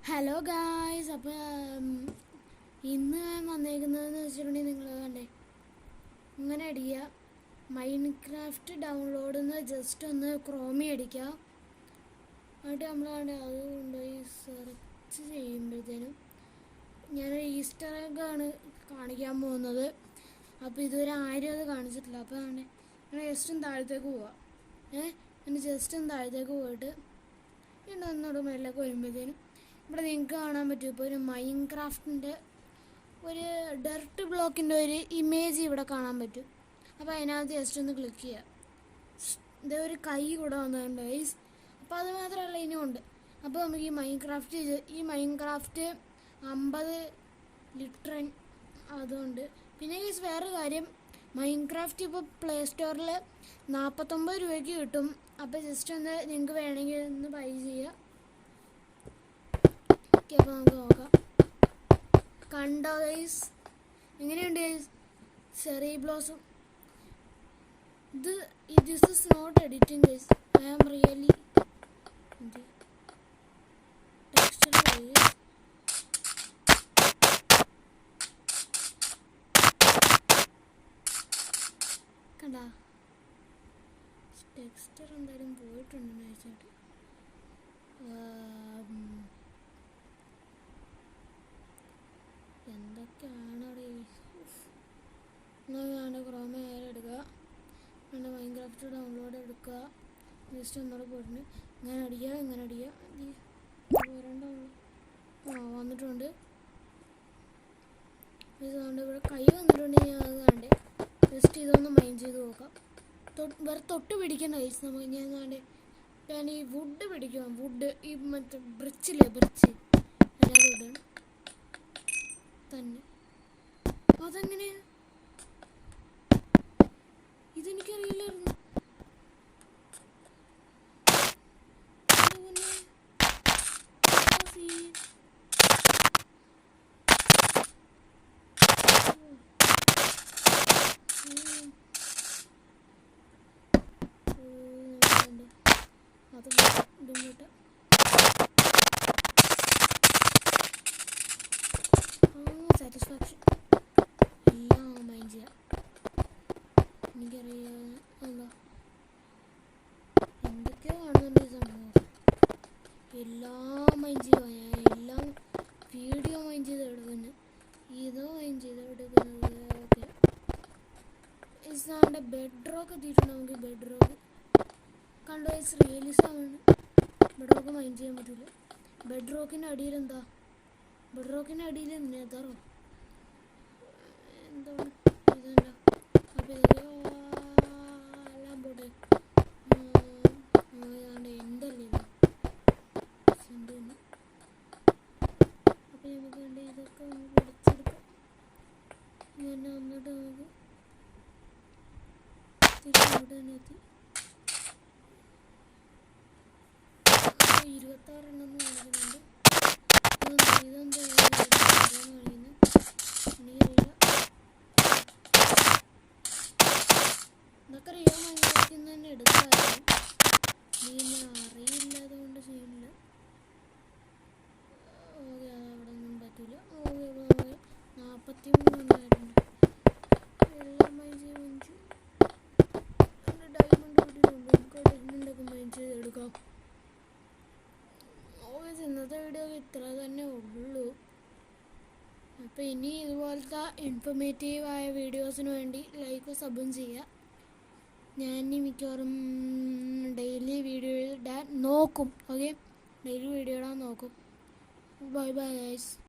Hello guys. അപ്പം ഇന്ന് ഞാൻ വന്നേക്കുന്നതെന്ന് വെച്ചിട്ടുണ്ടെങ്കിൽ നിങ്ങൾ കണ്ടേ ഇങ്ങനെ അടിക്കുക. മൈൻക്രാഫ്റ്റ് ഡൗൺലോഡ് എന്ന് ജസ്റ്റ് ഒന്ന് ക്രോമി അടിക്കുക. എന്നിട്ട് നമ്മൾ കണ്ടേ അത് കൊണ്ടുപോയി സെർച്ച് ചെയ്യുമ്പോഴത്തേനും ഞാനൊരു ഈസ്റ്റർ എഗ്ഗാണ് കാണിക്കാൻ പോകുന്നത്. അപ്പോൾ ഇതുവരെ ആരും അത് കാണിച്ചിട്ടില്ല. അപ്പോൾ കണ്ടേ അങ്ങനെ ജസ്റ്റ് ഒന്ന് താഴത്തേക്ക് പോവാം. പിന്നെ ജസ്റ്റ് ഒന്ന് താഴത്തേക്ക് പോയിട്ട് വീണ്ടും ഒന്നോട് മേളിലേക്ക് വരുമ്പോഴത്തേനും ഇവിടെ നിങ്ങൾക്ക് കാണാൻ പറ്റും. ഇപ്പോൾ ഒരു മൈൻക്രാഫ്റ്റിൻ്റെ ഒരു ഡെർട്ട് ബ്ലോക്കിൻ്റെ ഒരു ഇമേജ് ഇവിടെ കാണാൻ പറ്റും. അപ്പോൾ അതിനകത്ത് ജസ്റ്റ് ഒന്ന് ക്ലിക്ക് ചെയ്യുക. ഇതേ ഒരു കൈ കൂടെ വന്നിട്ടുണ്ട് ഗൈസ്. അപ്പോൾ അത് മാത്രമല്ല ഇനിയുണ്ട്. അപ്പോൾ നമുക്ക് ഈ മൈൻക്രാഫ്റ്റ് 50 ലിറ്റർ അതുകൊണ്ട്. പിന്നെ ഗൈസ് വേറെ കാര്യം, മൈൻക്രാഫ്റ്റ് ഇപ്പോൾ പ്ലേ സ്റ്റോറിൽ 49 രൂപയ്ക്ക് കിട്ടും. അപ്പോൾ ജസ്റ്റ് ഒന്ന് നിങ്ങൾക്ക് വേണമെങ്കിൽ ഒന്ന് ബൈ ചെയ്യുക. അപ്പോൾ നമുക്ക് നോക്കാം. കണ്ടോ ഗൈസ്, എങ്ങനെയുണ്ട് guys? Cherry blossom. This is not editing guys. I am really texture കണ്ടാ. ടെക്സ്ചർ എന്തായാലും പോയിട്ടുണ്ട് നൈസായിട്ട്. എന്തൊക്കെയാണ് അവിടെ. വേണ്ട ക്രോമ എടുക്കുക, വേണ്ട മൈൻക്രാഫ്റ്റ് ഡൗൺലോഡ് എടുക്കുക. ജസ്റ്റ് ഒന്നുകൂടെ പോയിട്ടുണ്ട്. ഇങ്ങനെ അടിക്കുക. വന്നിട്ടുണ്ട്. ഇതുകൊണ്ട് ഇവിടെ കൈ വന്നിട്ടുണ്ടെങ്കിൽ അത് വേണ്ടേ. ജസ്റ്റ് ഇതൊന്ന് മൈൻഡ് ചെയ്ത് നോക്കാം. തൊട്ട് പിടിക്കേണ്ട ഐസ് നമുക്ക്. ഞാൻ വേണ്ടേ ഞാൻ ഈ വുഡ് പിടിക്കുക. വുഡ് ഈ മറ്റേ ബ്രിച്ച് അതിനകത്ത് വിടണം തന്നെ. അതെങ്ങനെയാ? ഇതെനിക്കറിയില്ലായിരുന്നു. സാറ്റിസ്ഫാക്ഷൻ എല്ലാം മൈൻഡ് ചെയ്യാം. എനിക്കറിയാമല്ലോ എന്തൊക്കെയോ കാണുന്നുണ്ട് ഈ സംഭവം. എല്ലാം മൈൻഡ് ചെയ്യുക. ഞാൻ എല്ലാം വീഡിയോ മൈൻഡ് ചെയ്ത് എടുക്കുന്നു, ഇതോ മൈൻഡ് ചെയ്ത് എടുക്കുന്നത്. ഓക്കെ, ഇസാണ്ട് ബെഡ് റോക്ക് എത്തിയിട്ടുണ്ട്. നമുക്ക് ബെഡ് റോക്ക് കണ്ടോ. ഇസ് റിയലിസമാണ്. ബെഡ് റോക്ക് മൈൻഡ് ചെയ്യാൻ പറ്റില്ല. ബെഡ് റോക്കിൻ്റെ അടിയിൽ എന്താ? ബെഡ് റോക്കിൻ്റെ അടിയിൽ നെതറോ എന്താണ് ഇതല്ല. അപ്പോൾ എല്ലാം പോട്ടെ. ഏതാണ്ട് എന്തല്ലേ സെൻഡ്. അപ്പോൾ നമുക്ക് വേണ്ട ഇതൊക്കെ നമുക്ക് പഠിച്ചെടുക്കാം. ഇങ്ങനെ വന്നിട്ട് നമുക്ക് തിരിച്ചോട്ട് തന്നെ എത്തി. 26 എണ്ണം കാണിക്കുന്നുണ്ട്. ഇതെന്താ കാണിക്കുന്നത്? എനിക്കറിയില്ല. ഇതൊക്കെ റിയോ മൈൻക്രാഫ്റ്റിൽ നിന്ന് തന്നെ എടുത്തായിരുന്നു. നീ അറിയില്ല, അതുകൊണ്ട് ചെയ്യില്ല. ഓക്കെ, അതവിടെ ഒന്നും പറ്റില്ല. ഓക്കെ, 43 എണ്ണമായിട്ടുണ്ട്. എല്ലാം മൈൻഡ് ചെയ്ത് ഡയമണ്ട് കിട്ടിയിട്ടുണ്ട്. നമുക്ക് ഡയമണ്ടൊക്കെ മൈൻഡ് ചെയ്ത് എടുക്കാം. ഇന്നത്തെ വീഡിയോ ഇത്ര തന്നെ ഉള്ളൂ. അപ്പോൾ ഇനി ഇതുപോലത്തെ ഇൻഫോർമേറ്റീവായ വീഡിയോസിന് വേണ്ടി ലൈക്കും സബും ചെയ്യുക. ഞാൻ ഇനി മിക്കവാറും ഡെയിലി വീഡിയോ ഇടാൻ നോക്കും. ഓക്കെ, ഡെയിലി വീഡിയോ ഇടാൻ നോക്കും. Bye bye guys.